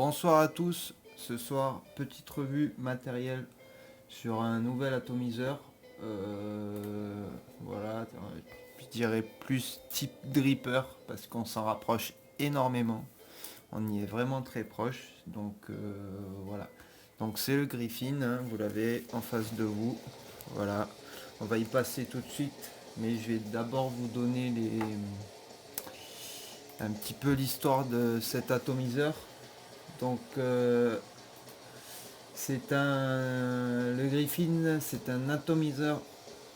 Bonsoir à tous, ce soir petite revue matérielle sur un nouvel atomiseur. Voilà, je dirais plus type dripper parce qu'on s'en rapproche énormément. On y est vraiment très proche, donc voilà. Donc c'est le Griffin, hein, vous l'avez en face de vous. Voilà, on va y passer tout de suite, mais je vais d'abord vous donner un petit peu l'histoire de cet atomiseur. Donc le Griffin, c'est un atomiseur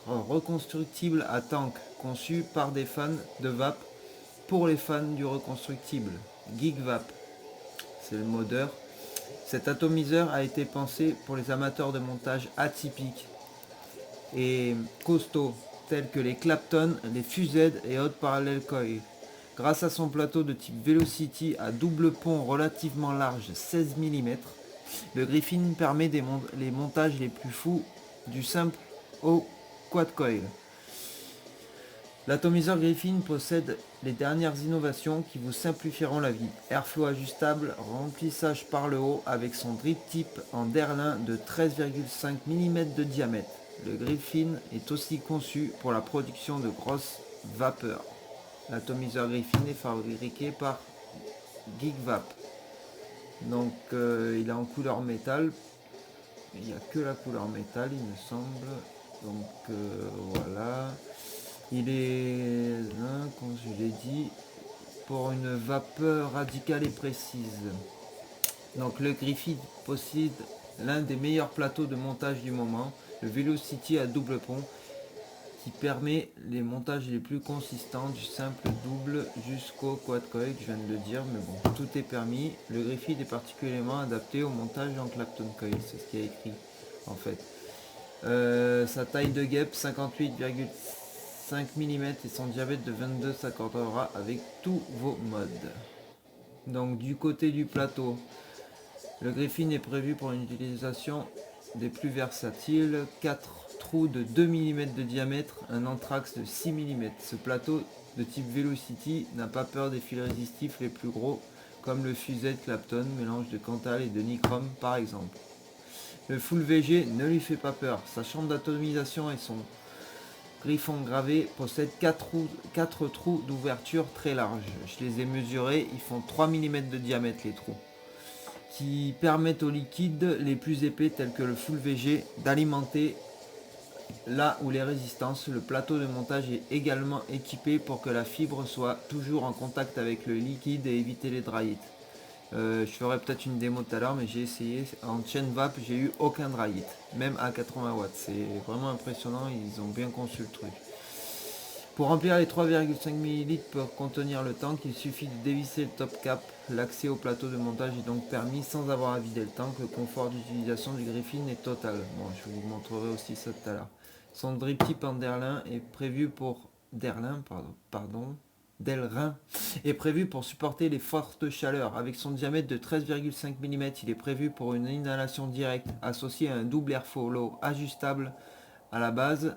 reconstructible à tank conçu par des fans de VAP pour les fans du reconstructible. Geek VAP, c'est le modeur. Cet atomiseur a été pensé pour les amateurs de montage atypiques et costauds tels que les Clapton, les Fused et Hot Parallel Coil. Grâce à son plateau de type Velocity à double pont relativement large 16 mm, le Griffin permet les montages les plus fous du simple au quad coil. L'atomiseur Griffin possède les dernières innovations qui vous simplifieront la vie. Airflow ajustable, remplissage par le haut avec son drip tip en Derlin de 13,5 mm de diamètre. Le Griffin est aussi conçu pour la production de grosses vapeurs. L'atomiseur Griffin est fabriqué par GeekVap. Donc il est en couleur métal. Il n'y a que la couleur métal, il me semble. Donc voilà. Il est, hein, comme je l'ai dit, pour une vapeur radicale et précise. Donc le Griffin possède l'un des meilleurs plateaux de montage du moment, le Velocity à double pont, qui permet les montages les plus consistants du simple double jusqu'au quad coil, je viens de le dire, mais bon, tout est permis. Le Griffin est particulièrement adapté au montage en Clapton coil, c'est ce qui est écrit en fait. Sa taille de guêpe 58,5 mm et son diamètre de 22 s'accordera avec tous vos modes. Donc du côté du plateau, le Griffin est prévu pour une utilisation des plus versatiles. 4 trous de 2 mm de diamètre, un anthrax de 6 mm. Ce plateau de type Velocity n'a pas peur des fils résistifs les plus gros, comme le Fused Clapton, mélange de Cantal et de Nichrome par exemple. Le Full VG ne lui fait pas peur. Sa chambre d'atomisation et son griffon gravé possèdent 4 trous d'ouverture très larges. Je les ai mesurés, ils font 3 mm de diamètre les trous, qui permettent aux liquides les plus épais tels que le Full VG d'alimenter là où les résistances. Le plateau de montage est également équipé pour que la fibre soit toujours en contact avec le liquide et éviter les dry hits. Je ferai peut-être une démo tout à l'heure, mais j'ai essayé en chaîne VAP, j'ai eu aucun dry hit, même à 80 watts. C'est vraiment impressionnant, ils ont bien conçu le truc. Pour remplir les 3,5 ml pour contenir le tank, il suffit de dévisser le top cap. L'accès au plateau de montage est donc permis sans avoir à vider le tank. Le confort d'utilisation du Griffin est total. Bon, je vous montrerai aussi ça tout à l'heure. Son drip tip en Derlin est prévu pour Derlin est prévu pour supporter les fortes chaleurs. Avec son diamètre de 13,5 mm, il est prévu pour une inhalation directe associée à un double airflow ajustable à la base.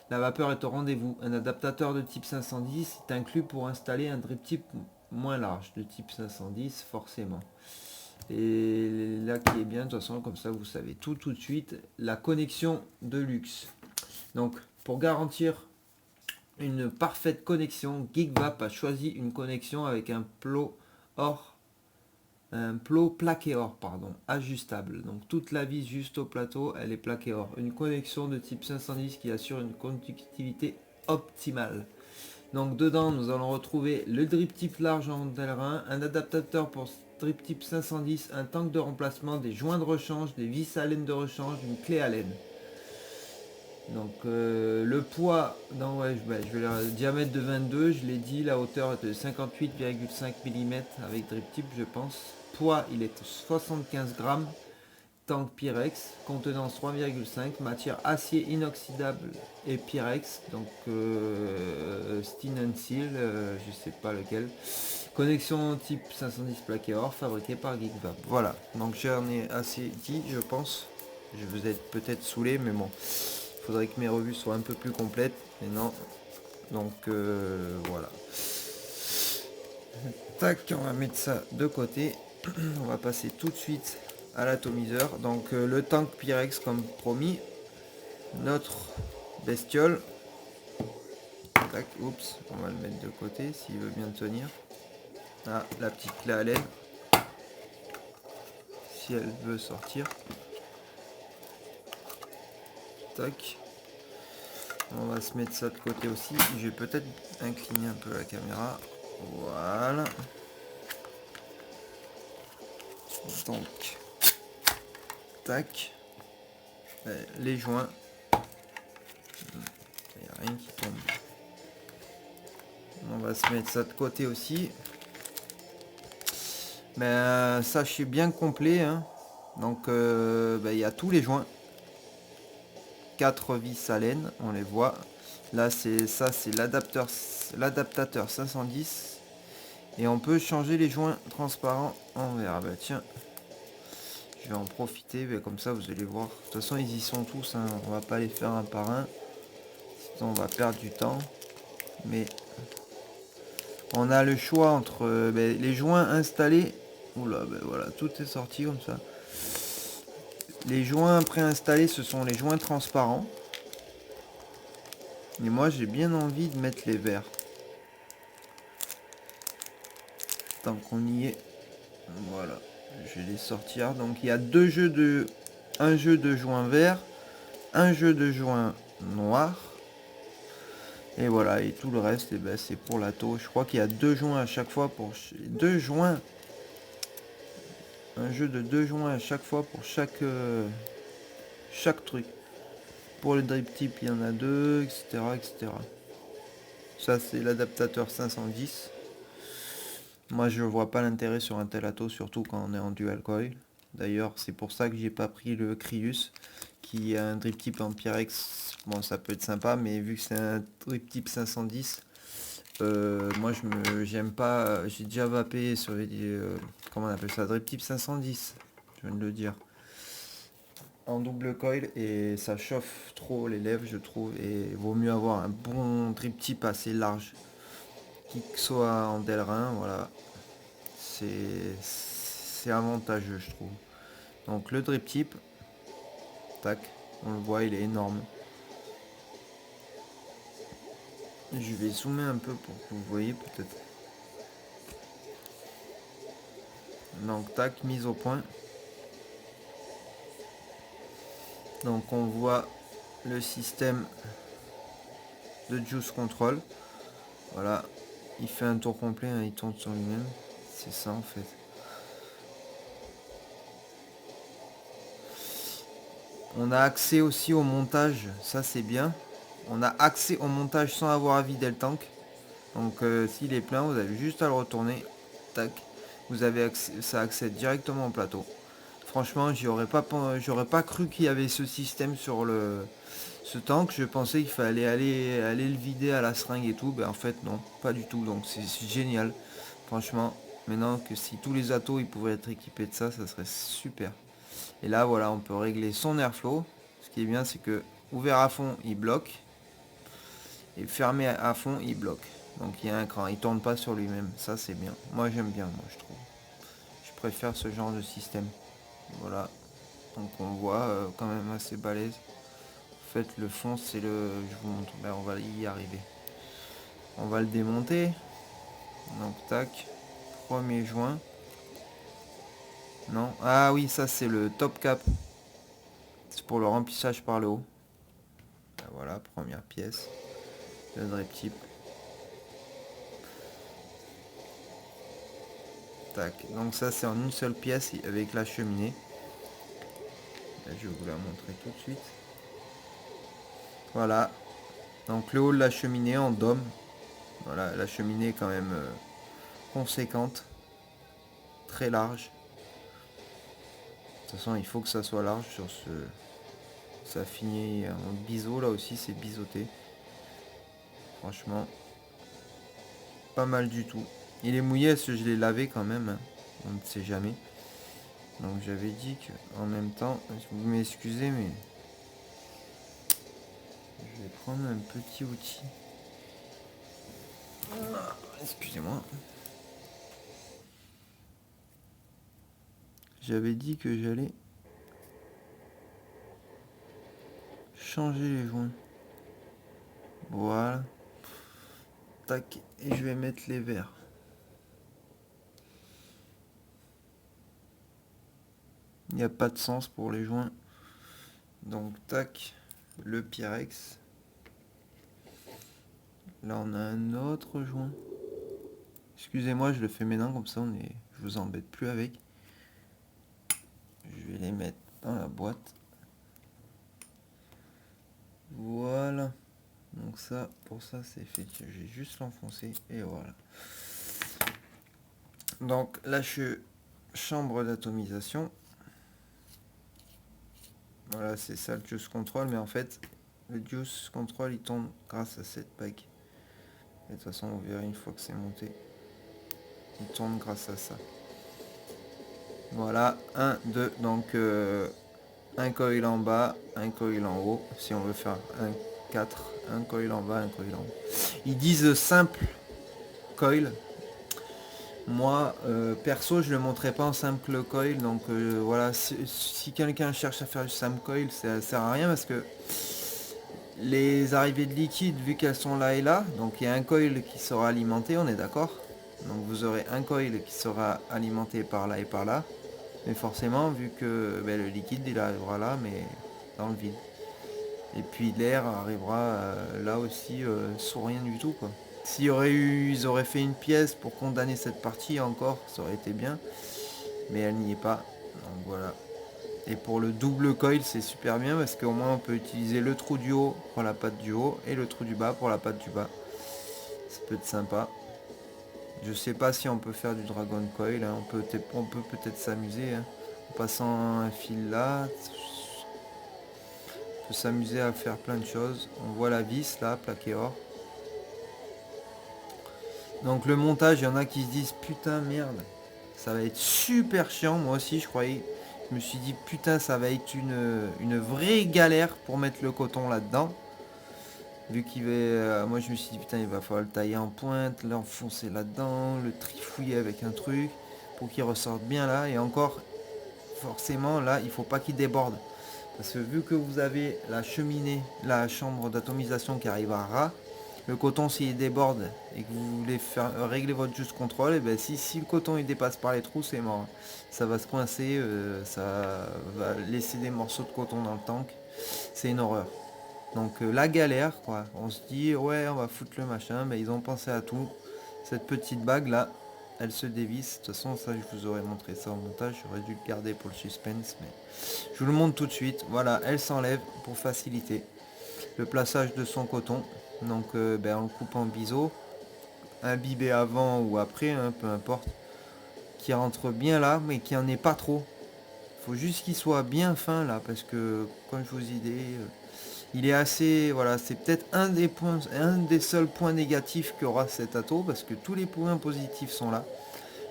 La vapeur est au rendez-vous. Un adaptateur de type 510 est inclus pour installer un drip tip moins large, de type 510 forcément. Et là qui est bien, de toute façon, comme ça vous savez tout de suite. La connexion de luxe. Donc pour garantir une parfaite connexion, GeekVap a choisi une connexion avec un plot plaqué or, ajustable. Donc toute la vis juste au plateau, elle est plaquée or. Une connexion de type 510 qui assure une conductivité optimale. Donc dedans, nous allons retrouver le drip tip large en Delrin, un adaptateur pour drip tip 510, un tank de remplacement, des joints de rechange, des vis à laine de rechange, une clé à laine. Donc le poids, je vais le diamètre de 22, je l'ai dit, la hauteur est de 58,5 mm avec drip tip je pense. Poids il est 75 grammes, tank Pyrex, contenance 3,5, matière acier inoxydable et Pyrex, donc Steen Seal, je sais pas lequel. Connexion type 510 plaqué or, fabriqué par GeekVap. Voilà, donc j'en ai assez dit je pense. Je vous êtes peut-être saoulé mais bon. Faudrait que mes revues soient un peu plus complètes, mais non. Donc voilà. Tac, on va mettre ça de côté. On va passer tout de suite à l'atomiseur. Donc le tank Pyrex comme promis. Notre bestiole. Tac, oups, on va le mettre de côté s'il veut bien tenir. Ah, la petite clé à laine. Si elle veut sortir. Tac. On va se mettre ça de côté aussi. Je vais peut-être incliner un peu la caméra. Voilà. Donc, tac. Les joints. Il n'y a rien qui tombe. On va se mettre ça de côté aussi. Ben, sachet bien complet. Hein. Donc, il y a tous les joints. 4 vis à laine, on les voit. Là, c'est l'adaptateur 510. Et on peut changer les joints transparents en verre. Bah tiens, je vais en profiter. Bah, comme ça, vous allez voir. De toute façon, ils y sont tous. Hein. On va pas les faire un par un. Sinon, on va perdre du temps. Mais on a le choix entre les joints installés. Oula, voilà, tout est sorti comme ça. Les joints préinstallés, ce sont les joints transparents. Et moi, j'ai bien envie de mettre les verts. Tant qu'on y est. Voilà. Je vais les sortir. Donc, il y a un jeu de joints verts, un jeu de joints noirs. Et voilà. Et tout le reste, c'est pour la taux. Je crois qu'il y a 2 joints à chaque fois pour... 2 joints. Un jeu de 2 joints à chaque fois pour chaque truc. Pour le drip tip, il y en a 2, etc. etc. Ça, c'est l'adaptateur 510. Moi, je vois pas l'intérêt sur un tel ato, surtout quand on est en dual coil. D'ailleurs, c'est pour ça que j'ai pas pris le Crius, qui a un drip tip en Pyrex. Bon, ça peut être sympa, mais vu que c'est un drip tip 510, moi, j'aime pas. J'ai déjà vapé sur les... comment on appelle ça, drip tip 510, je viens de le dire. En double coil, et ça chauffe trop les lèvres, je trouve, et vaut mieux avoir un bon drip tip assez large, qui soit en Delrin, voilà. C'est avantageux, je trouve. Donc le drip tip, tac, on le voit, il est énorme. Je vais zoomer un peu pour que vous voyez peut-être. Donc tac, mise au point. Donc on voit le système de juice control. Voilà, il fait un tour complet, hein, il tourne sur lui-même. C'est ça en fait. On a accès aussi au montage, ça c'est bien. On a accès au montage sans avoir à vider le tank. Donc s'il est plein, vous avez juste à le retourner. Tac. Vous avez accès, ça accède directement au plateau. Franchement, j'aurais pas cru qu'il y avait ce système sur ce tank. Je pensais qu'il fallait aller le vider à la seringue et tout. Ben en fait non, pas du tout. Donc c'est génial. Franchement, maintenant que si tous les atos ils pouvaient être équipés de ça, ça serait super. Et là voilà, on peut régler son airflow. Ce qui est bien, c'est que ouvert à fond, il bloque. Et fermé à fond, il bloque. Donc il y a un cran, il tourne pas sur lui-même. Ça c'est bien. Moi j'aime bien, moi je trouve. Je préfère ce genre de système. Voilà. Donc on voit quand même assez balèze. En fait le fond c'est le... Je vous montre. Là on va y arriver. On va le démonter. Donc tac. Premier joint. Non. Ah oui, ça c'est le top cap. C'est pour le remplissage par le haut. Ben voilà, première pièce. Le drip tip. Tac. Donc ça c'est en une seule pièce avec la cheminée. Là, je vais vous la montrer tout de suite. Voilà. Donc le haut de la cheminée en dôme. Voilà, la cheminée est quand même conséquente. Très large. De toute façon, il faut que ça soit large sur ce... Ça finit en biseau, là aussi, c'est biseauté. Franchement, pas mal du tout. Il est mouillé, parce que je l'ai lavé quand même. Hein. On ne sait jamais. Donc j'avais dit que en même temps, vous m'excusez, mais je vais prendre un petit outil. Excusez-moi. J'avais dit que j'allais changer les joints. Voilà. Tac. Et je vais mettre les verres. Il n'y a pas de sens pour les joints. Donc tac. Le Pyrex. Là on a un autre joint. Excusez-moi, je le fais maintenant comme ça je vous embête plus avec. Je vais les mettre dans la boîte. Voilà. Donc ça, pour ça c'est fait. J'ai juste l'enfoncé et voilà. Donc là je chambre d'atomisation. Voilà, c'est ça le juice control, mais en fait le juice control il tombe grâce à cette bague. Et de toute façon vous verrez une fois que c'est monté. Il tourne grâce à ça. Voilà, 1, 2, donc un coil en bas, un coil en haut, si on veut faire un 4, un coil en bas, un coil en haut. Ils disent simple coil. Moi, perso, je le montrerai pas en simple coil, donc voilà, si quelqu'un cherche à faire du simple coil, ça sert à rien parce que les arrivées de liquide, vu qu'elles sont là et là, donc il y a un coil qui sera alimenté, on est d'accord. Donc vous aurez un coil qui sera alimenté par là et par là. Mais forcément, vu que le liquide il arrivera là, mais dans le vide. Et puis l'air arrivera là aussi sans rien du tout quoi. Ils auraient fait une pièce pour condamner cette partie encore, ça aurait été bien. Mais elle n'y est pas. Donc voilà. Et pour le double coil, c'est super bien parce qu'au moins on peut utiliser le trou du haut pour la patte du haut et le trou du bas pour la patte du bas. Ça peut être sympa. Je sais pas si on peut faire du dragon coil, hein. On peut peut-être s'amuser hein. En passant un fil là. On peut s'amuser à faire plein de choses. On voit la vis là, plaqué or. Donc le montage, il y en a qui se disent putain merde, ça va être super chiant. Moi aussi je me suis dit putain ça va être une vraie galère pour mettre le coton là-dedans. Vu qu'il va. Moi je me suis dit putain il va falloir le tailler en pointe, l'enfoncer là-dedans, le trifouiller avec un truc pour qu'il ressorte bien là. Et encore forcément là il faut pas qu'il déborde. Parce que vu que vous avez la cheminée, la chambre d'atomisation qui arrive à ras, le coton s'il déborde et que vous voulez faire régler votre juice contrôle, et ben si le coton il dépasse par les trous, c'est mort. Ça va se coincer, ça va laisser des morceaux de coton dans le tank. C'est une horreur. Donc la galère quoi. On se dit ouais on va foutre le machin, mais ils ont pensé à tout. Cette petite bague là, elle se dévisse. De toute façon ça je vous aurais montré ça au montage, j'aurais dû le garder pour le suspense, mais je vous le montre tout de suite. Voilà, elle s'enlève pour faciliter le plaçage de son coton. Donc on le coupe en biseau, imbibé avant ou après, hein, peu importe, qui rentre bien là, mais qui en est pas trop. Il faut juste qu'il soit bien fin là, parce que comme je vous ai dit, il est assez, voilà, c'est peut-être un des seuls points négatifs qu'aura cet ato, parce que tous les points positifs sont là.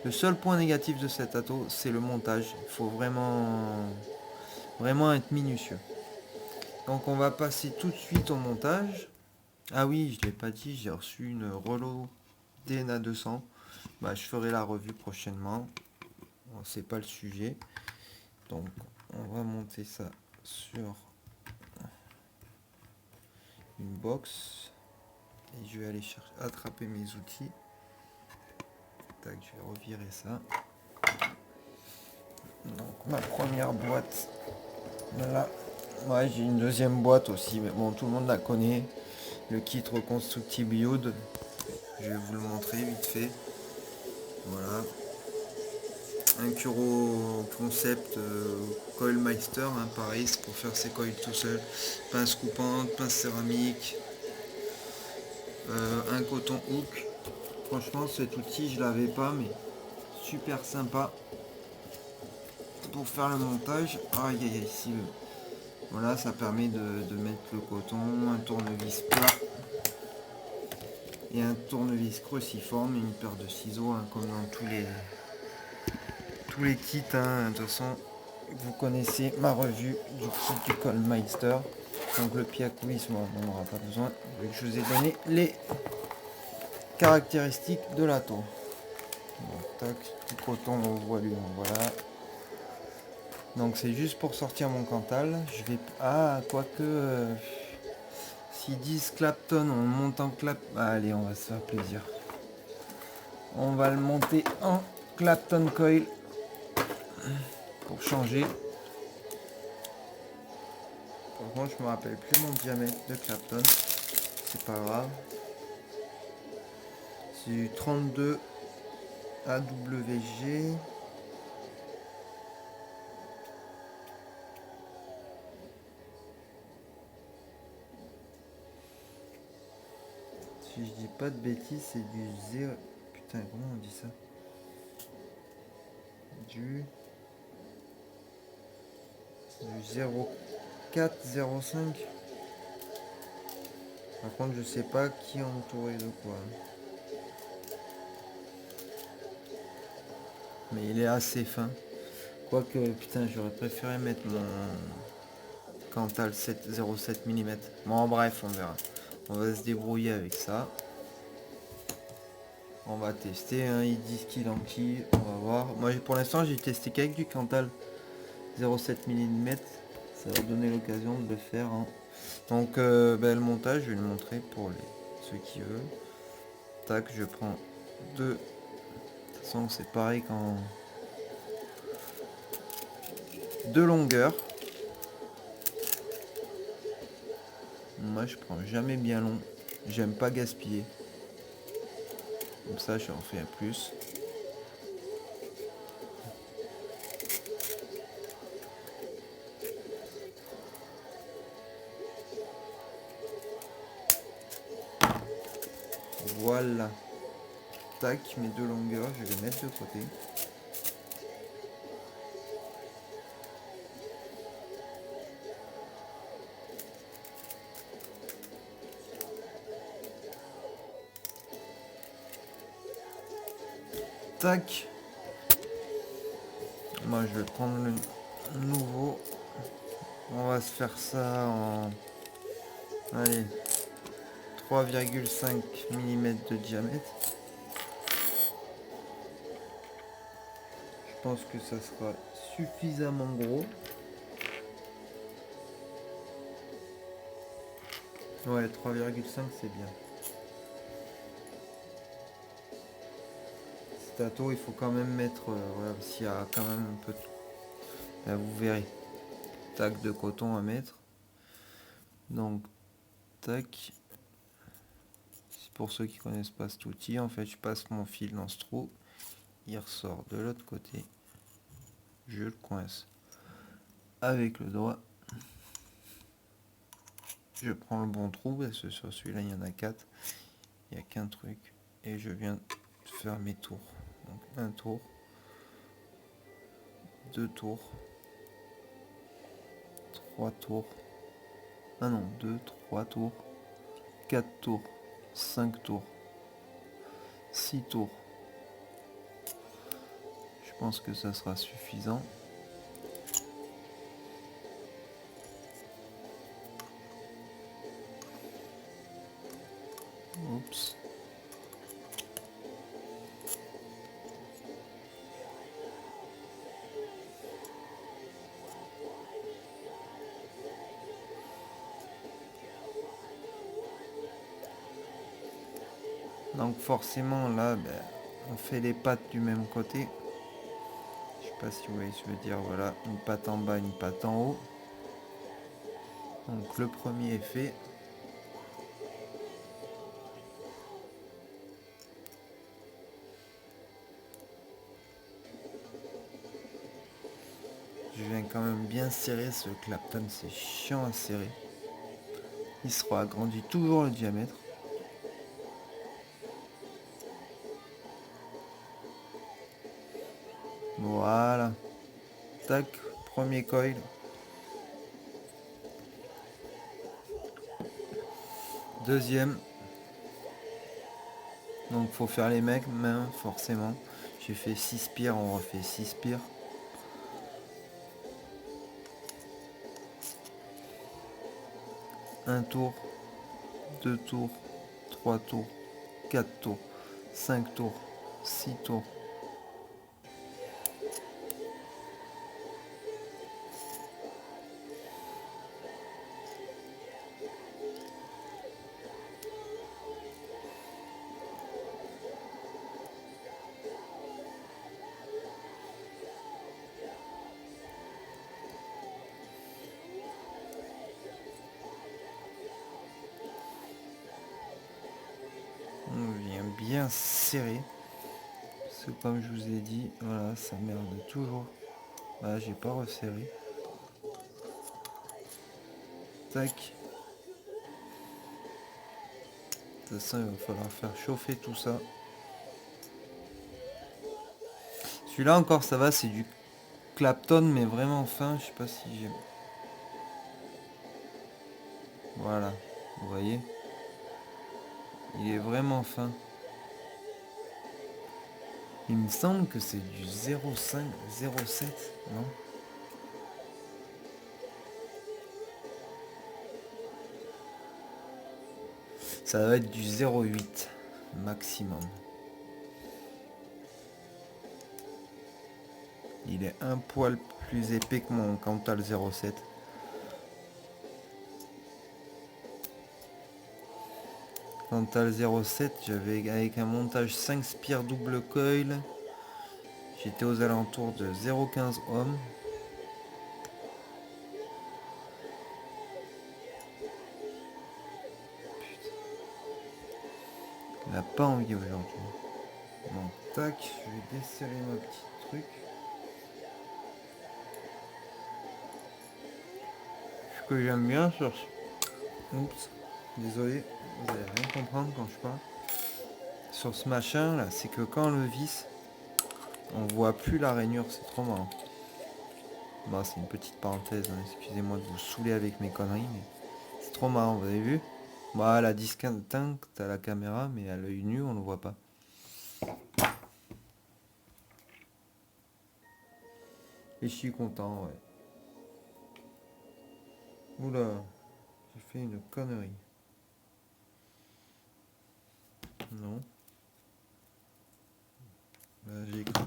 Le seul point négatif de cet ato, c'est le montage. Il faut vraiment être minutieux. Donc on va passer tout de suite au montage. Ah oui, je ne l'ai pas dit, j'ai reçu une Rolo DNA 200. Je ferai la revue prochainement. Bon, c'est pas le sujet. Donc on va monter ça sur une box. Et je vais aller attraper mes outils. Tac, je vais revirer ça. Donc ma première boîte. Voilà. Ouais, j'ai une deuxième boîte aussi, mais bon, tout le monde la connaît. Le kit Reconstructible Build. Je vais vous le montrer vite fait. Voilà. Un Curo Concept Coilmeister, hein, pareil, c'est pour faire ses coils tout seul. Pince coupante, pince céramique. Un coton hook. Franchement, cet outil, je l'avais pas, mais super sympa pour faire le montage. Aïe aïe aïe, ici, voilà, ça permet de mettre le coton, un tournevis plat et un tournevis cruciforme et une paire de ciseaux, hein, comme dans tous les kits. Hein. De toute façon, vous connaissez ma revue du kit du Coilmeister. Donc le pied à coulisse, on n'aura pas besoin. Je vous ai donné les caractéristiques de l'ato. Donc tac, du coton au voilure, voilà. Donc c'est juste pour sortir mon Cantal. Je vais... Ah, quoique... s'ils disent Clapton, on le monte en Clap... Ah, allez, on va se faire plaisir. On va le monter en Clapton Coil. Pour changer. Par contre, je me rappelle plus mon diamètre de Clapton. C'est pas grave. C'est du 32 AWG. Si je dis pas de bêtises, c'est du 0... Putain, comment on dit ça? Du 0,405. Par contre, je sais pas qui est entouré de quoi. Mais il est assez fin. Quoique, putain, j'aurais préféré mettre mon Cantal 0,7 mm. Bon, bref, on verra. On va se débrouiller avec ça. On va tester, hein. Ils disent qu'il enquille. On va voir. Moi, pour l'instant, j'ai testé qu'avec du Cantal 0,7 mm. Ça va donner l'occasion de le faire. Hein. Donc, le montage, je vais le montrer pour ceux qui veulent. Tac, je prends deux. De toute façon, c'est pareil quand... Deux longueurs. Moi, je prends jamais bien long. J'aime pas gaspiller. Comme ça, j'en fais un plus. Voilà. Tac, mes deux longueurs, je vais les mettre de côté. Tac. Moi, je vais prendre le nouveau. On va se faire ça en... Allez. 3,5 mm de diamètre. Je pense que ça sera suffisamment gros. Ouais, 3,5 c'est bien. Stato, il faut quand même mettre... voilà, s'il y a quand même un peu... Là, vous verrez. Tac de coton à mettre. Donc, tac. Pour ceux qui connaissent pas cet outil, en fait, je passe mon fil dans ce trou. Il ressort de l'autre côté. Je le coince avec le doigt. Je prends le bon trou, parce que sur celui-là, il y en a 4. Il n'y a qu'un truc. Et je viens faire mes tours. Donc, un tour. Deux tours. Trois tours. Ah non, deux, trois tours. 4 tours. 5 tours. 6 tours. Je pense que ça sera suffisant. Oups. Donc forcément là, on fait les pattes du même côté. Je sais pas si vous voyez ce que je veux dire. Voilà, une patte en bas, une patte en haut. Donc le premier est fait. Je viens quand même bien serrer ce Clapton, c'est chiant à serrer. Il sera agrandi toujours le diamètre. Voilà. Tac, premier coil. Deuxième. Donc faut faire les mecs, mains forcément. J'ai fait 6 spires, on refait 6 spires. Un tour, 2 tours, 3 tours, 4 tours, 5 tours, 6 tours. bien serré. Parce que comme je vous ai dit, voilà, ça merde toujours. Là, j'ai pas resserré. Tac. De toute façon, il va falloir faire chauffer tout ça. Celui-là encore, ça va, c'est du Clapton, mais vraiment fin. Je sais pas si j'ai... Voilà, vous voyez. Il est vraiment fin. Il me semble que c'est du 0,5, 0,7, non? Ça va être du 0,8 maximum. Il est un poil plus épais que mon Cantal 0,7. Cantal 0,7, j'avais avec un montage 5 spires double coil. J'étais aux alentours de 0,15 ohms. Il n'a pas envie aujourd'hui. Bon, tac, je vais desserrer mon petit truc. Ce que j'aime bien sur ce... Oups, désolé, vous allez rien comprendre quand je parle. Sur ce machin là, c'est que quand on le visse, on voit plus la rainure, c'est trop marrant. Bon, c'est une petite parenthèse, hein, excusez-moi de vous saouler avec mes conneries, mais c'est trop marrant, vous avez vu? Bah, la distinct à la caméra, mais à l'œil nu, on le voit pas. Et je suis content, ouais. Oula, j'ai fait une connerie. Non. Là, j'ai cru.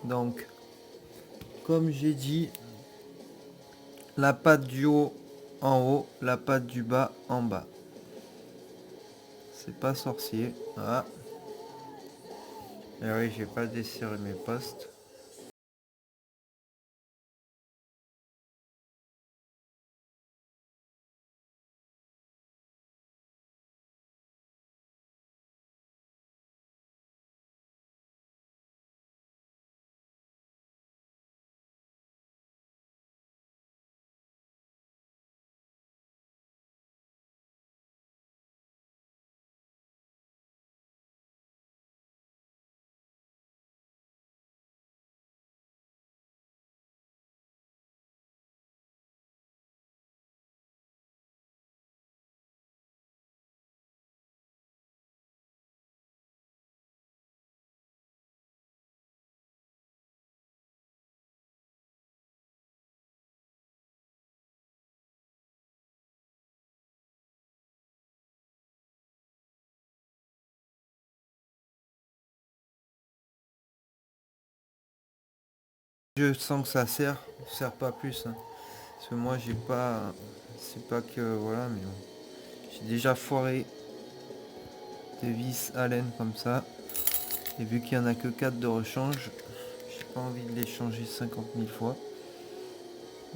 Donc, comme j'ai dit, la patte du haut en haut, la patte du bas en bas. C'est pas sorcier. Ah. Et oui, j'ai pas desserré mes postes. Je sens que ça sert pas plus. Hein. Parce que moi j'ai pas. C'est pas que. Voilà, mais bon. J'ai déjà foiré des vis Allen comme ça. Et vu qu'il n'y en a que 4 de rechange, j'ai pas envie de les changer 50 000 fois.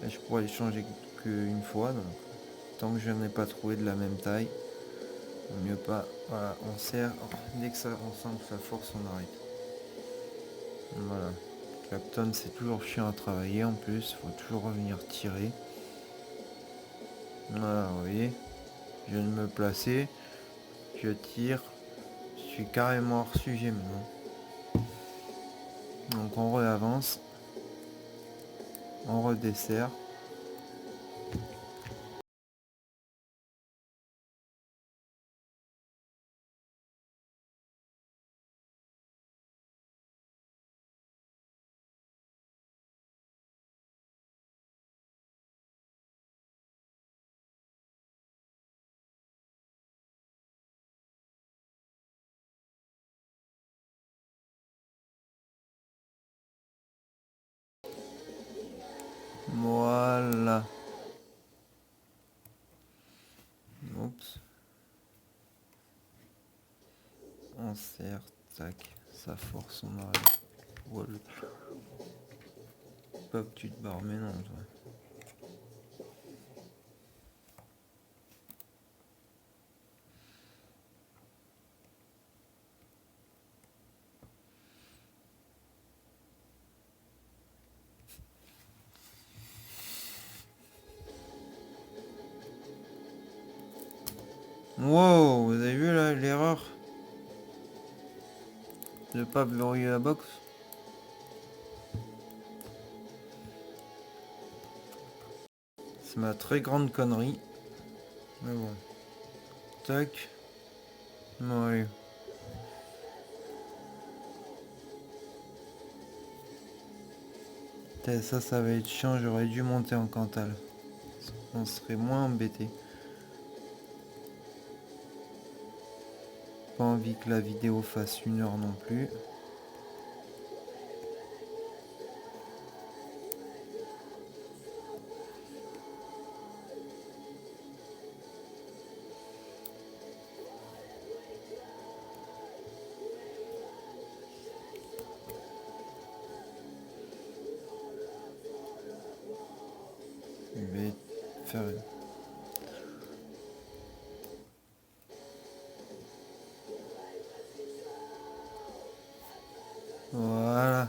Là, je pourrais les changer qu'une fois. Donc, tant que je n'en ai pas trouvé de la même taille. Mieux pas. Voilà, on serre. Dès que ça, on sent que ça force, on arrête. Voilà. Clapton, c'est toujours chiant à travailler en plus. Faut toujours revenir tirer. Voilà, vous voyez. Je viens de me placer. Je tire. Je suis carrément hors sujet maintenant. Donc on réavance. On redessert. Voilà. Oups. On serre. Tac. Ça force, on arrête. Voilà. Pas que tu te barres, mais non, toi. Wow, vous avez vu là l'erreur de pas verrouiller la box? C'est ma très grande connerie. Mais bon. Tac. Bon, allez. Putain, ça va être chiant, j'aurais dû monter en Cantal. On serait moins embêté. Pas envie que la vidéo fasse 1 heure non plus. Je vais faire une... Voilà.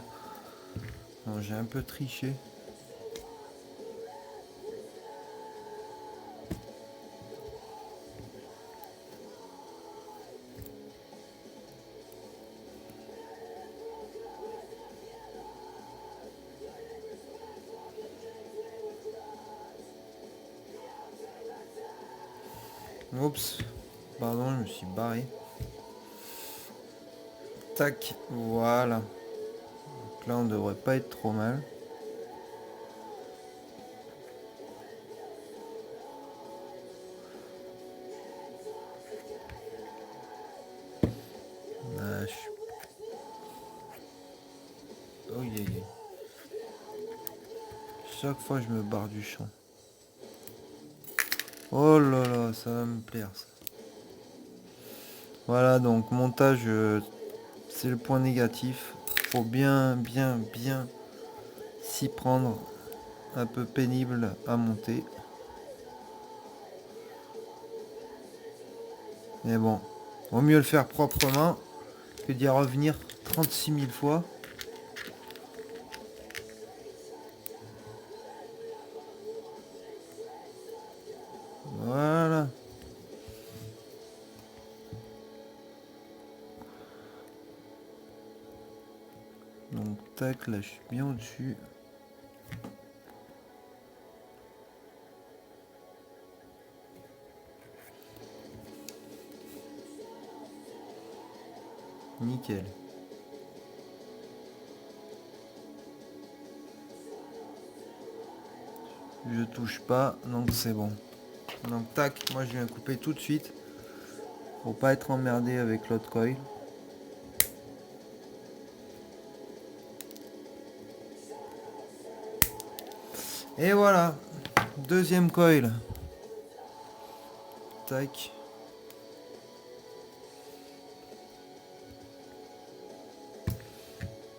Bon, j'ai un peu triché. Oups. Pardon, je me suis barré. Tac. Voilà. Donc là, on devrait pas être trop mal. Ah, oh, chaque fois, je me barre du champ. Oh là là, ça va me plaire ça. Voilà, donc montage, c'est le point négatif. Faut bien s'y prendre. Un peu pénible à monter. Mais bon, vaut mieux le faire proprement que d'y revenir 36 000 fois. Voilà. Donc tac, là je suis bien au-dessus. Nickel. Je touche pas, donc c'est bon. Donc tac, moi je viens couper tout de suite. Faut pas être emmerdé avec l'autre coil. Et voilà. Deuxième coil. Tac.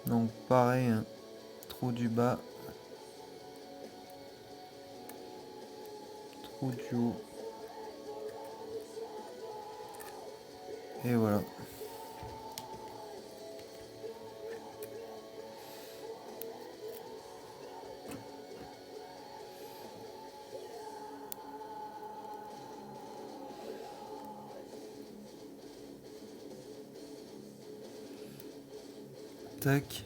Donc pareil, hein. Trou du bas. Trou du haut. Et voilà. Tac.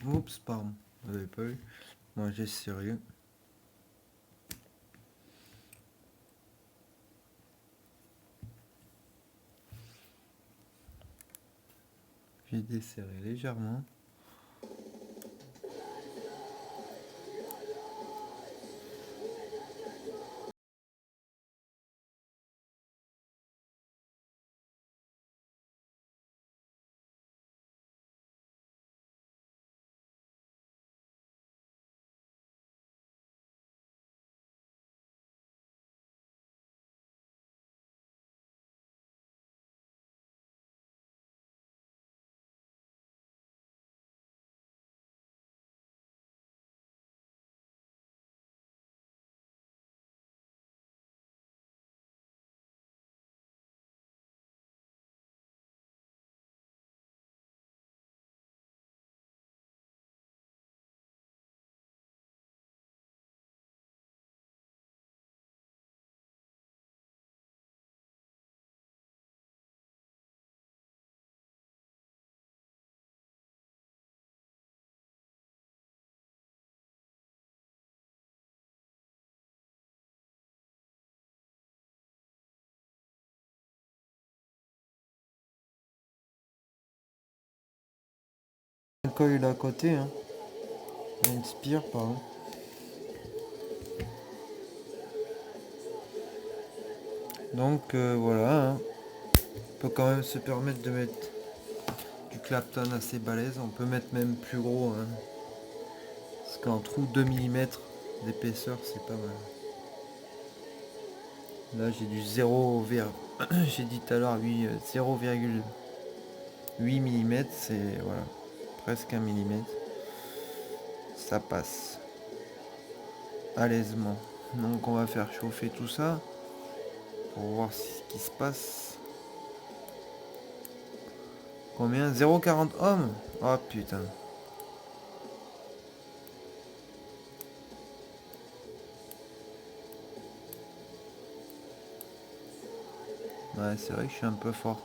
Oups, pardon. Vous avez pas vu. Moi j'ai sérieux. J'ai desserré légèrement. Le coil à côté, hein. Une spire, pardon. Donc voilà, hein. On peut quand même se permettre de mettre du Clapton assez balèze. On peut mettre même plus gros, hein. Parce qu'en trou 2 mm d'épaisseur, c'est pas mal. Là j'ai du 0, j'ai dit tout à l'heure 0,8 mm, c'est voilà, presque 1 mm. Ça passe à l'aisement. Donc on va faire chauffer tout ça pour voir ce qui se passe. Combien? 0,40 ohms. Oh putain. Ouais, c'est vrai que je suis un peu fort.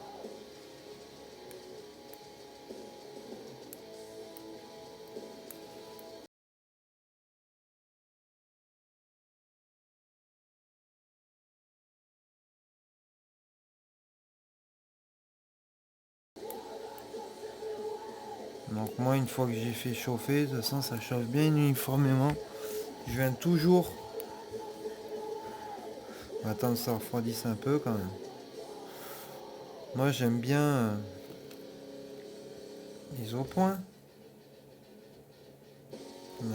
Donc moi, une fois que j'ai fait chauffer, de toute façon ça chauffe bien uniformément. Je viens toujours attendre que ça refroidisse un peu quand même. Moi j'aime bien les au point.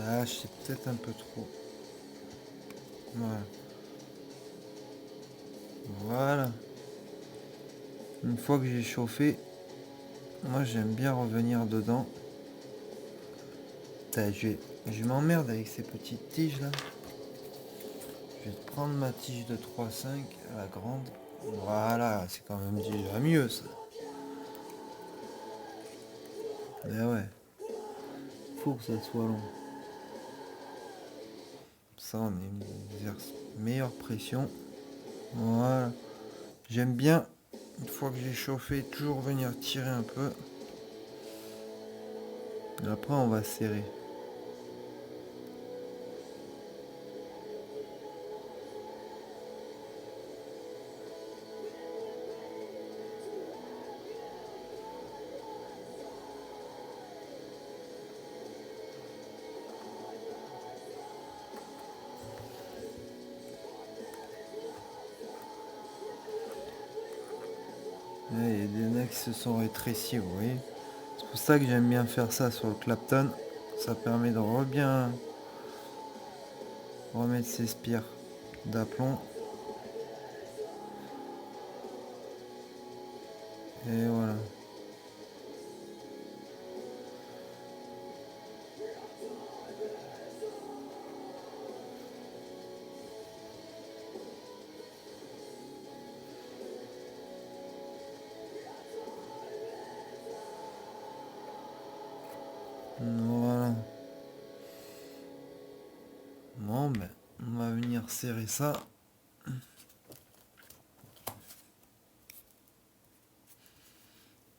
Ah, c'est peut-être un peu trop. Voilà. Voilà. Une fois que j'ai chauffé, moi j'aime bien revenir dedans. Putain, je m'emmerde avec ces petites tiges là. Je vais prendre ma tige de 3,5 à la grande. Voilà, c'est quand même déjà mieux ça. Mais ouais, faut que ça soit long. Ça, on exerce meilleure pression. Voilà. J'aime bien, une fois que j'ai chauffé, toujours venir tirer un peu. Et après, on va serrer. Là, il y a des nains qui se sont rétrécis, vous voyez. C'est pour ça que j'aime bien faire ça sur le Clapton. Ça permet de bien remettre ses spires d'aplomb. Et voilà. Voilà. Bon ben, on va venir serrer ça.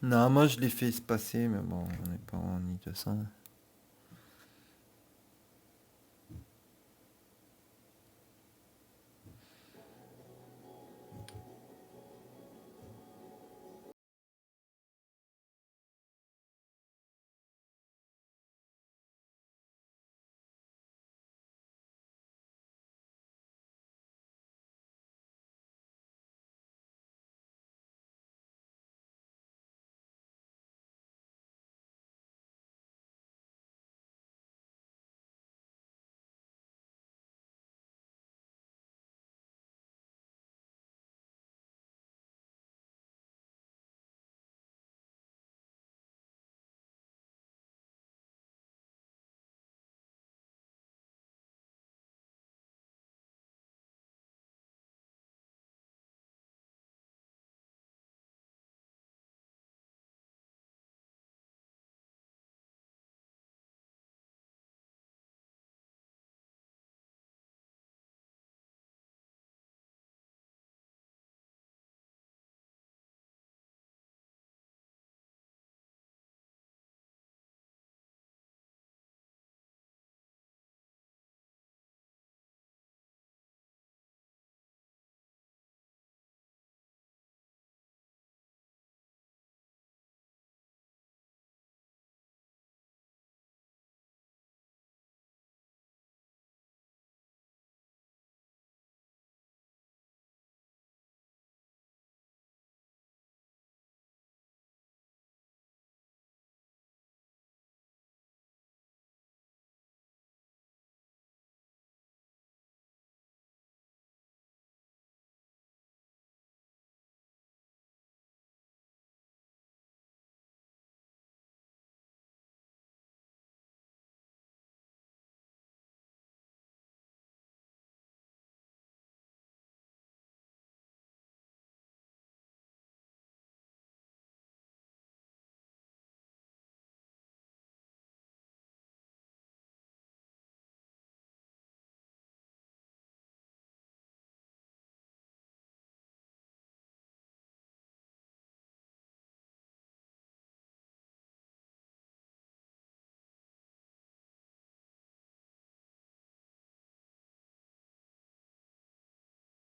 Non, moi je l'ai fait se passer, mais bon, on n'est pas en ni de ça.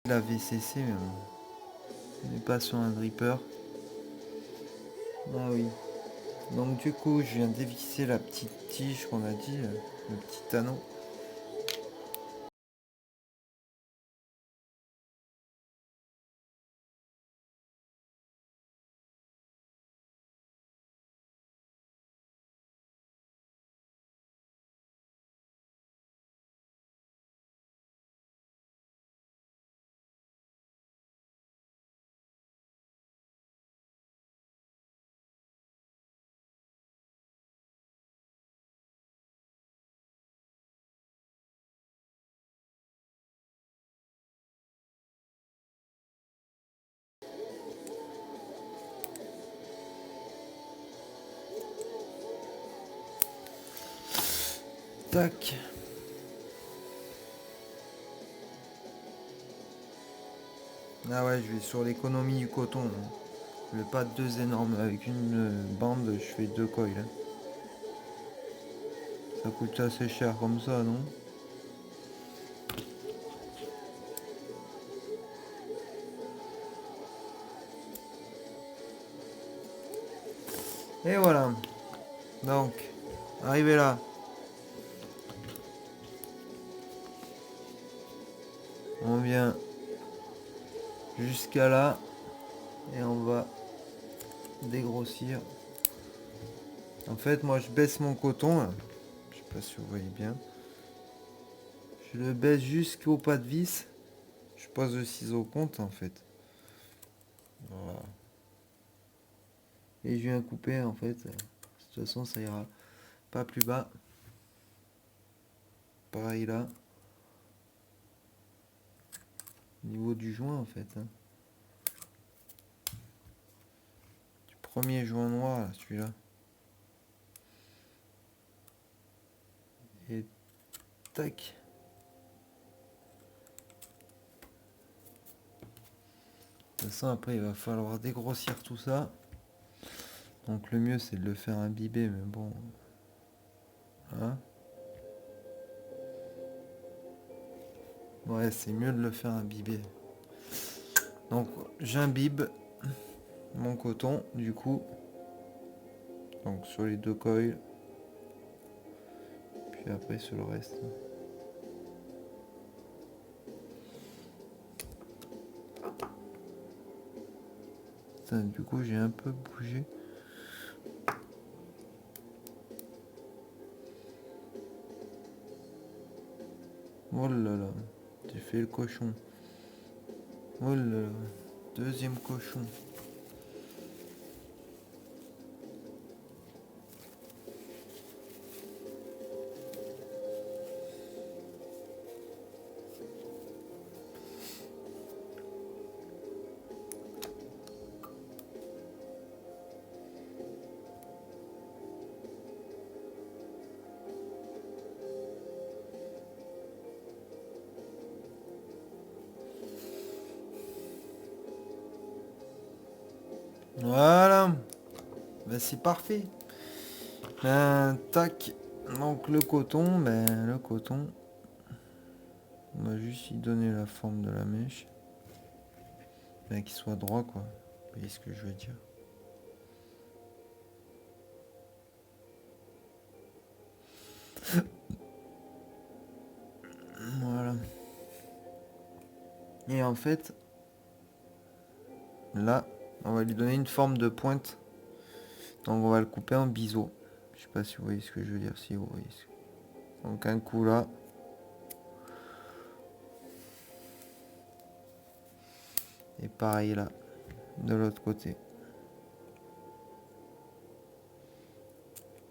La VCC, mais bon, on n'est pas sur un dripper. Ah oui. Donc du coup, je viens d'évisser la petite tige qu'on a dit, le petit anneau. Tac. Ah ouais, je vais sur l'économie du coton, hein. Je vais pas deux énormes. Avec une bande, je fais deux coils, hein. Ça coûte assez cher comme ça, non? Et voilà. Donc, arrivé là. On vient jusqu'à là. Et on va dégrossir. En fait, moi, je baisse mon coton, là. Je sais pas si vous voyez bien. Je le baisse jusqu'au pas de vis. Je pose le ciseau au compte, en fait. Voilà. Et je viens couper en fait. De toute façon ça ira pas plus bas. Pareil là. Au niveau du joint en fait. Hein. Du premier joint noir, celui-là. Et tac. De toute façon après il va falloir dégrossir tout ça. Donc le mieux c'est de le faire imbiber, mais bon. Hein, ouais, c'est mieux de le faire imbiber. Donc j'imbibe mon coton du coup. Donc sur les deux coils. Puis après sur le reste. Putain, du coup j'ai un peu bougé. Oh là là, j'ai fait le cochon. Oh là là, deuxième cochon. Voilà, ben, c'est parfait. Ben, tac, donc le coton, on va juste y donner la forme de la mèche. Ben, qu'il soit droit quoi, vous voyez ce que je veux dire. Voilà. Et en fait, là, on va lui donner une forme de pointe. Donc on va le couper en biseau. Je sais pas si vous voyez ce que je veux dire. Si vous voyez. Donc un coup là. Et pareil là. De l'autre côté.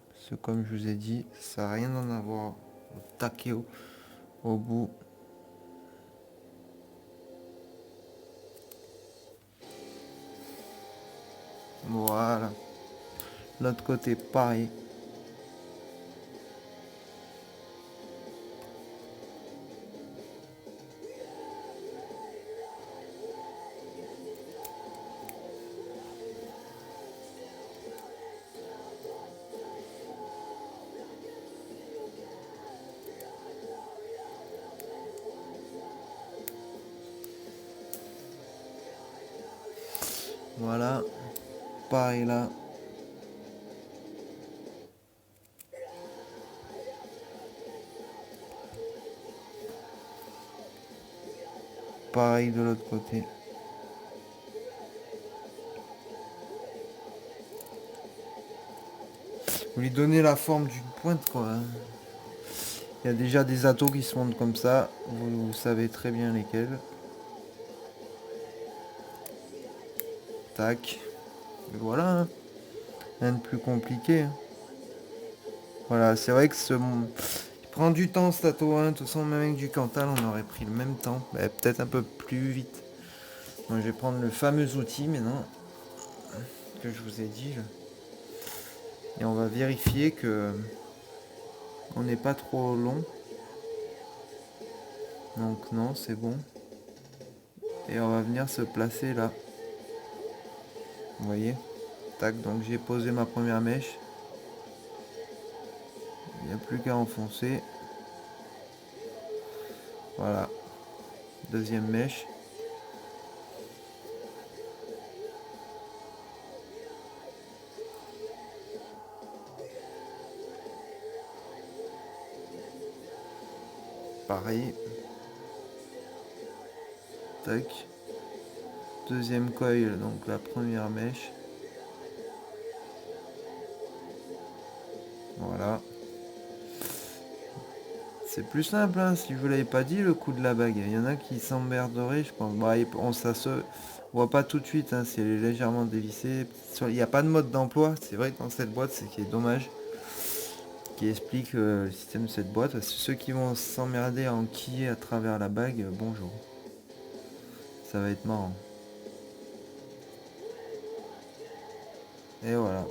Parce que comme je vous ai dit, ça n'a rien d'en avoir au taquet au bout. Voilà. L'autre côté pareil. Voilà. Pareil là. Pareil de l'autre côté. Vous lui donnez la forme d'une pointe quoi. Il y a déjà des atos qui se montent comme ça. Vous savez très bien lesquels. Tac. Et voilà. Hein. Rien de plus compliqué. Hein. Voilà, c'est vrai que il prend du temps ce tato. Hein. De toute façon, même avec du Cantal, on aurait pris le même temps. Bah, peut-être un peu plus vite. Donc, je vais prendre le fameux outil maintenant que je vous ai dit. Là. Et on va vérifier que on n'est pas trop long. Donc non, c'est bon. Et on va venir se placer là. Vous voyez? Tac, donc j'ai posé ma première mèche. Il n'y a plus qu'à enfoncer. Voilà. Deuxième mèche. Pareil. Tac. Deuxième coil, donc la première mèche. Voilà. C'est plus simple, hein, si je vous l'avais pas dit, le coup de la bague. Il y en a qui s'emmerderaient, je pense. Bah, On voit pas tout de suite hein, si elle est légèrement dévissée. Il n'y a pas de mode d'emploi. C'est vrai que dans cette boîte, c'est qui est dommage. Qui explique le système de cette boîte. Ceux qui vont s'emmerder à enquiller à travers la bague, bonjour. Ça va être marrant. Et voilà.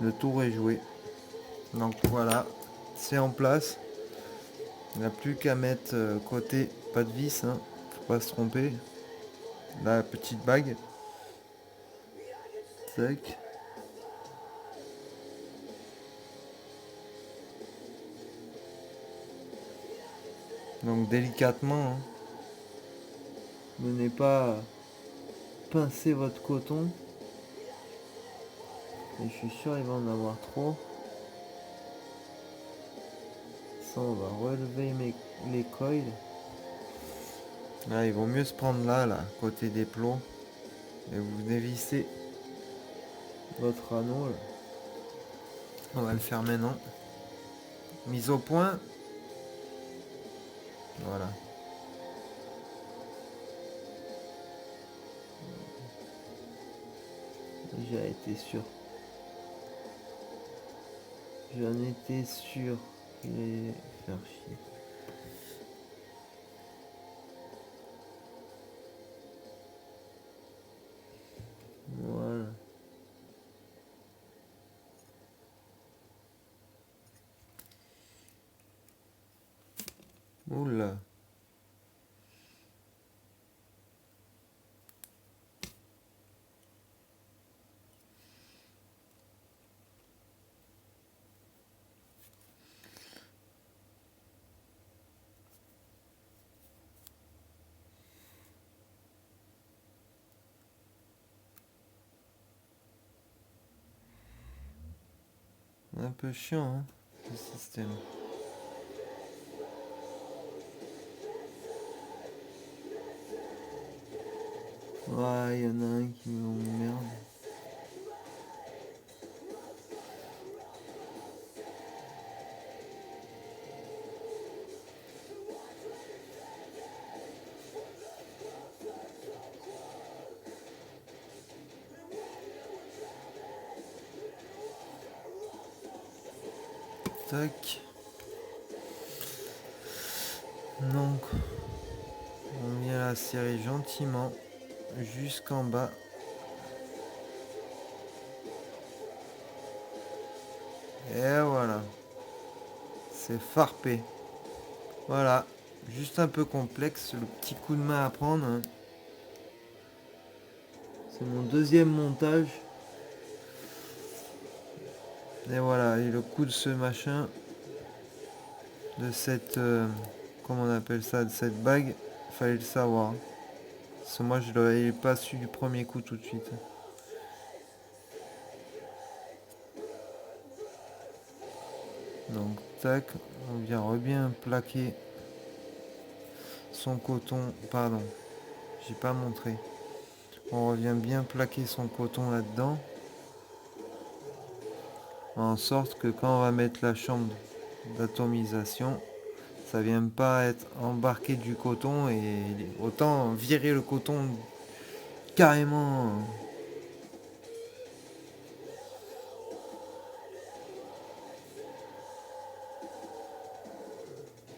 Le tour est joué. Donc voilà. C'est en place. Il n'y a plus qu'à mettre côté, pas de vis, hein, faut pas se tromper. La petite bague. Tac. Donc délicatement, hein. Venez pas pincer votre coton. Et je suis sûr il va en avoir trop. Ça on va relever les coils. Là il vaut mieux se prendre là, côté des plots. Et vous dévissez votre anneau là. On va le faire maintenant. Mise au point. Voilà. J'ai été sûr. J'en étais sûr qu'il allait faire chier. Voilà. Oula. Un peu chiant, hein, ce système. Ouais, il y en a un qui m'emmerde. Tac. Donc, on vient la serrer gentiment jusqu'en bas. Et voilà. C'est farpé. Voilà. Juste un peu complexe, le petit coup de main à prendre. Hein. C'est mon deuxième montage. Et voilà, et le coup de ce machin, de cette, comment on appelle ça, de cette bague, fallait le savoir. Parce que moi je l'avais pas su du premier coup tout de suite. Donc tac, on vient bien plaquer son coton, pardon, j'ai pas montré. On revient bien plaquer son coton là-dedans. En sorte que quand on va mettre la chambre d'atomisation, ça vient pas être embarqué du coton et autant virer le coton carrément.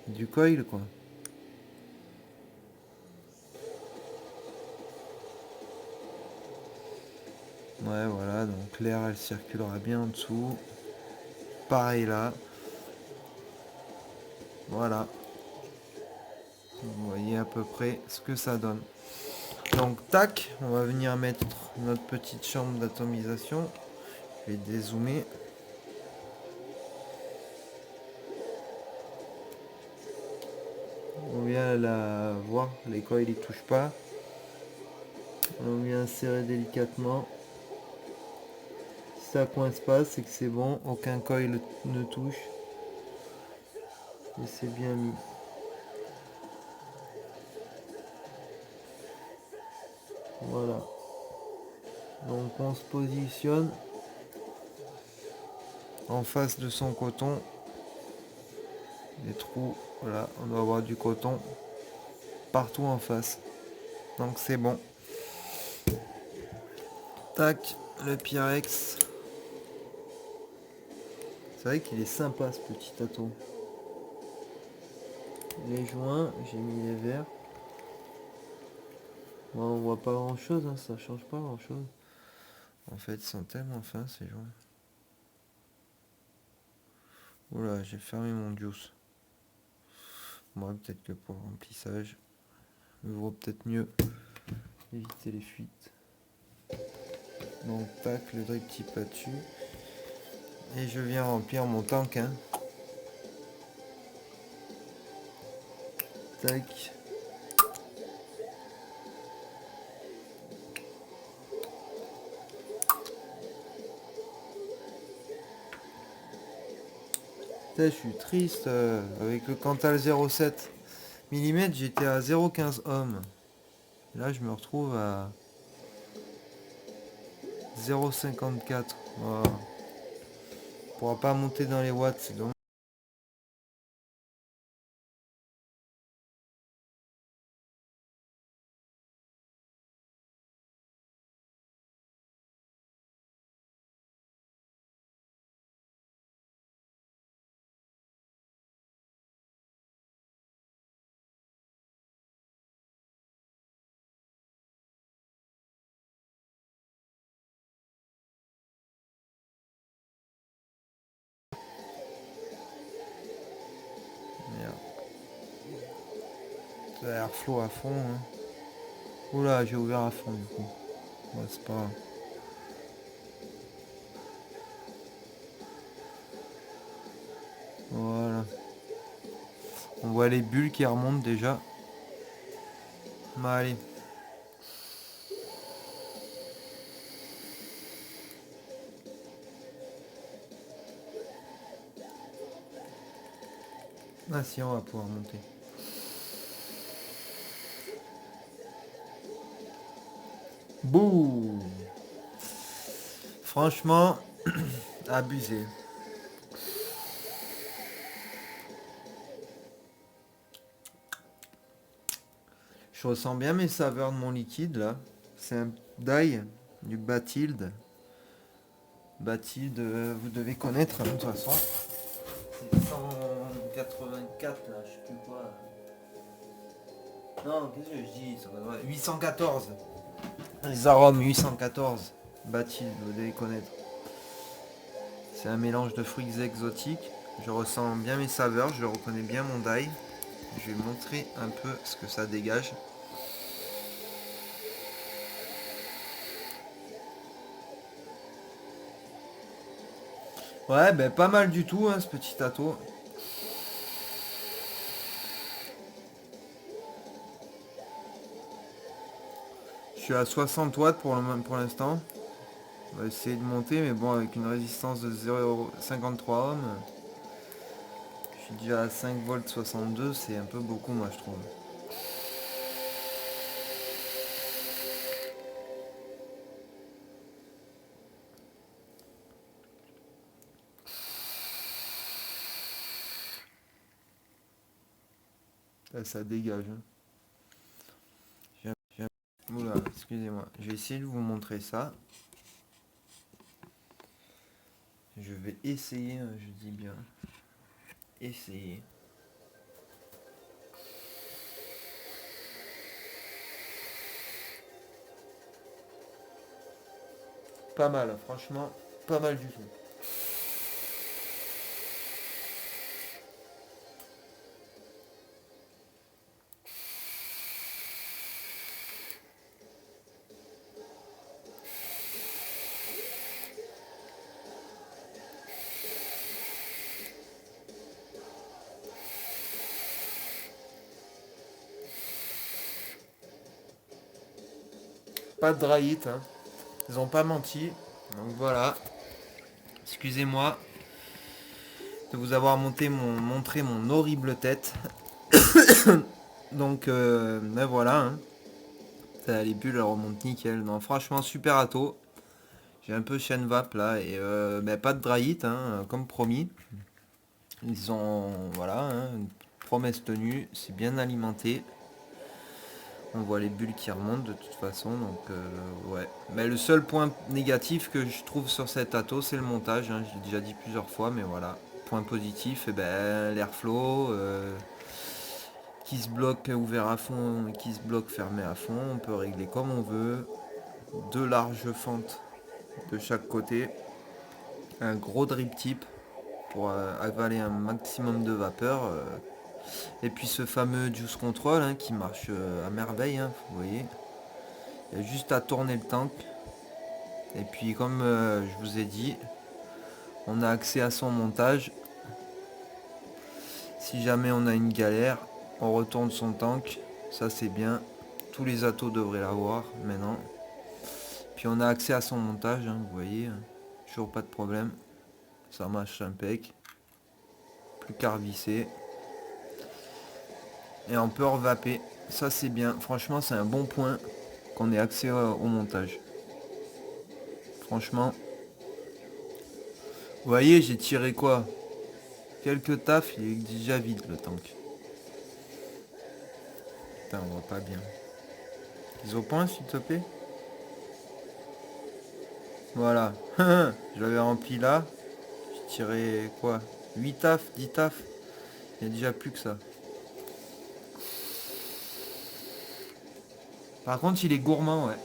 Du coil quoi. Ouais voilà, donc l'air elle circulera bien en dessous. Pareil là. Voilà. Vous voyez à peu près ce que ça donne. Donc tac, on va venir mettre notre petite chambre d'atomisation. Je vais dézoomer. On vient la voir, les coils ils touchent pas. On vient serrer délicatement. Si ça coince pas, c'est que c'est bon, aucun coil ne touche. Et c'est bien mis. Voilà. Donc on se positionne en face de son coton. Les trous, voilà, on doit avoir du coton partout en face. Donc c'est bon. Tac, le Pyrex. C'est vrai qu'il est sympa ce petit ato. Les joints, j'ai mis les verts. Bon, on voit pas grand chose, hein, ça change pas grand chose. En fait, ils sont tellement fins ces joints. Oula, j'ai fermé mon juice. Moi, peut-être que pour le remplissage, il vaut peut-être mieux éviter les fuites. Donc, tac, le drip type là-dessus. Et je viens remplir mon tank. Hein. Tac. Putain, je suis triste. Avec le Cantal 0,7 mm, j'étais à 0,15 ohm. Là, je me retrouve à 0,54. Voilà. On pourra pas monter dans les watts, c'est dommage. Merde. Ça a l'air flot à fond. Hein. Oula, j'ai ouvert à fond du coup. Ouais, c'est pas grave. Voilà. On voit les bulles qui remontent déjà. Bah, allez. Ah si, on va pouvoir monter. Bouh. Franchement, abusé. Je ressens bien mes saveurs de mon liquide là. C'est un dye du Bathilde. Bathilde, vous devez connaître de toute façon. C'est 184 là, je sais plus quoi. Non, qu'est-ce que je dis? 814. Les arômes 814. Bathilde, vous devez connaître. C'est un mélange de fruits exotiques. Je ressens bien mes saveurs, je reconnais bien mon dye. Je vais montrer un peu ce que ça dégage. Ouais, ben pas mal du tout hein, ce petit tato. Je suis à 60 watts pour l'instant. On va essayer de monter, mais bon, avec une résistance de 0,53 ohms. Je suis déjà à 5 volts 62, c'est un peu beaucoup moi je trouve. Là, ça dégage. Hein. Oula, excusez-moi. Je vais essayer de vous montrer ça. Je vais essayer, hein, je dis bien. Essayer. Pas mal, hein, franchement, pas mal du tout. Pas de dry hit, hein. Ils ont pas menti. Donc voilà. Excusez-moi de vous avoir montré mon horrible tête. Donc ben voilà. Hein. Les bulles elles remontent nickel. Non, franchement super ato. J'ai un peu chaîne vape là et ben, pas de dry hit, hein, comme promis. Ils ont voilà, hein, une promesse tenue, c'est bien alimenté. On voit les bulles qui remontent de toute façon, donc ouais. Mais le seul point négatif que je trouve sur cet ato, c'est le montage, hein. J'ai déjà dit plusieurs fois, mais voilà. Point positif, et ben l'airflow qui se bloque ouvert à fond, qui se bloque fermé à fond. On peut régler comme on veut. Deux larges fentes de chaque côté. Un gros drip tip pour avaler un maximum de vapeur. Et puis ce fameux juice control, hein, qui marche à merveille, hein, vous voyez. Il y a juste à tourner le tank. Et puis comme je vous ai dit, on a accès à son montage. Si jamais on a une galère, on retourne son tank. Ça c'est bien. Tous les atos devraient l'avoir maintenant. Puis on a accès à son montage, hein, vous voyez. Toujours pas de problème. Ça marche impec. Plus qu'à revisser. Et on peut revaper. Ça c'est bien. Franchement c'est un bon point qu'on ait accès au montage. Franchement. Vous voyez, j'ai tiré quoi? Quelques tafs, il est déjà vide le tank. Putain, on voit pas bien. Isopoint s'il te plaît. Voilà. Je l'avais rempli là. J'ai tiré quoi? 8 tafs, 10 tafs. Il y a déjà plus que ça. Par contre, il est gourmand, ouais.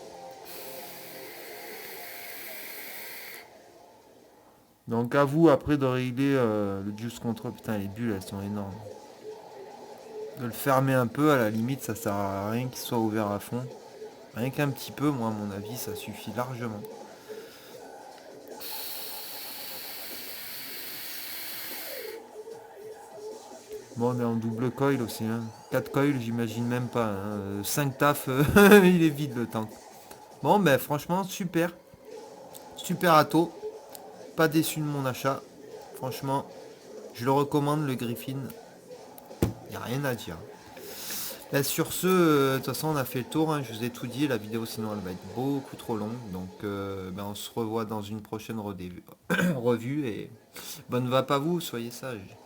Donc à vous après de régler le juice control. Putain, les bulles elles sont énormes. De le fermer un peu, à la limite ça sert à rien qu'il soit ouvert à fond. Rien qu'un petit peu, moi à mon avis ça suffit largement. Bon, on est en double coil aussi, hein. 4 coils j'imagine même pas, hein. 5 taf, il est vide le tank. Bon ben franchement super. Super ato. Pas déçu de mon achat. Franchement, je le recommande le Griffin. Y a rien à dire. Ben, sur ce, de toute façon on a fait le tour, hein. Je vous ai tout dit, la vidéo sinon elle va être beaucoup trop longue. Donc ben, on se revoit dans une prochaine revue et bonne vape à vous, soyez sages.